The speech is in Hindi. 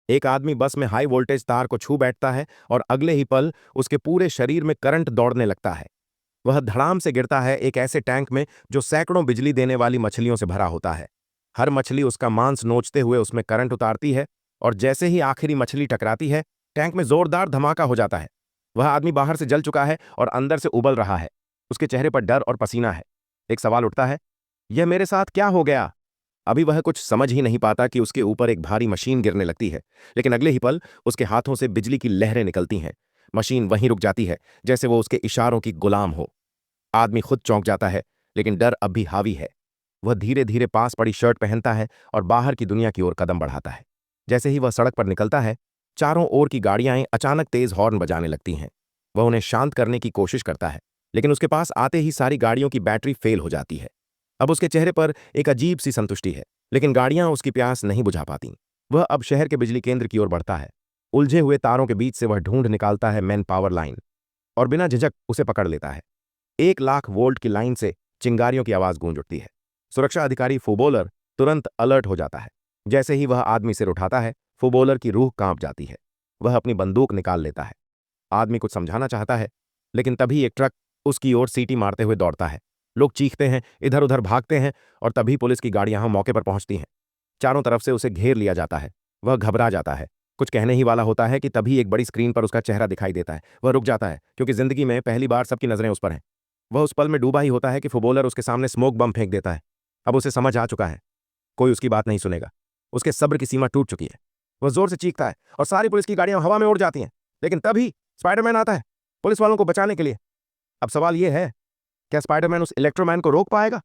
एक आदमी बस में हाई वोल्टेज तार को छू बैठता है और अगले ही पल उसके पूरे शरीर में करंट दौड़ने लगता है। वह धड़ाम से गिरता है एक ऐसे टैंक में जो सैकड़ों बिजली देने वाली मछलियों से भरा होता है। हर मछली उसका मांस नोचते हुए उसमें करंट उतारती है और जैसे ही आखिरी मछली टकराती है, टैंक में जोरदार धमाका हो जाता है। वह आदमी बाहर से जल चुका है और अंदर से उबल रहा है। उसके चेहरे पर डर और पसीना है। एक सवाल उठता है, यह मेरे साथ क्या हो गया? अभी वह कुछ समझ ही नहीं पाता कि उसके ऊपर एक भारी मशीन गिरने लगती है, लेकिन अगले ही पल उसके हाथों से बिजली की लहरें निकलती हैं। मशीन वहीं रुक जाती है, जैसे वो उसके इशारों की गुलाम हो। आदमी खुद चौंक जाता है, लेकिन डर अब भी हावी है। वह धीरे धीरे पास पड़ी शर्ट पहनता है और बाहर की दुनिया की ओर कदम बढ़ाता है। जैसे ही वह सड़क पर निकलता है, चारों ओर की गाड़ियां अचानक तेज हॉर्न बजाने लगती हैं। वह उन्हें शांत करने की कोशिश करता है, लेकिन उसके पास आते ही सारी गाड़ियों की बैटरी फेल हो जाती है। अब उसके चेहरे पर एक अजीब सी संतुष्टि है, लेकिन गाड़ियां उसकी प्यास नहीं बुझा पाती। वह अब शहर के बिजली केंद्र की ओर बढ़ता है। उलझे हुए तारों के बीच से वह ढूंढ निकालता है मैन पावर लाइन और बिना झिझक उसे पकड़ लेता है। 1 लाख वोल्ट की लाइन से चिंगारियों की आवाज गूंज उठती है। सुरक्षा अधिकारी फुबोलर तुरंत अलर्ट हो जाता है। जैसे ही वह आदमी सिर उठाता है, फुबोलर की रूह कांप जाती है। वह अपनी बंदूक निकाल लेता है। आदमी कुछ समझाना चाहता है, लेकिन तभी एक ट्रक उसकी ओर सीटी मारते हुए दौड़ता है। लोग चीखते हैं, इधर उधर भागते हैं और तभी पुलिस की गाड़ियां मौके पर पहुंचती हैं। चारों तरफ से उसे घेर लिया जाता है। वह घबरा जाता है। कुछ कहने ही वाला होता है कि तभी एक बड़ी स्क्रीन पर उसका चेहरा दिखाई देता है। वह रुक जाता है, क्योंकि जिंदगी में पहली बार सबकी नजरें उस पर हैं। वह उस पल में डूबा ही होता है कि फुटबॉलर उसके सामने स्मोक बम फेंक देता है। अब उसे समझ आ चुका है, कोई उसकी बात नहीं सुनेगा। उसके सब्र की सीमा टूट चुकी है। वह जोर से चीखता है और सारी पुलिस की गाड़ियां हवा में उड़ जाती हैं। लेकिन तभी स्पाइडरमैन आता है पुलिस वालों को बचाने के लिए। अब सवाल यह है, क्या स्पाइडरमैन उस इलेक्ट्रोमैन को रोक पाएगा?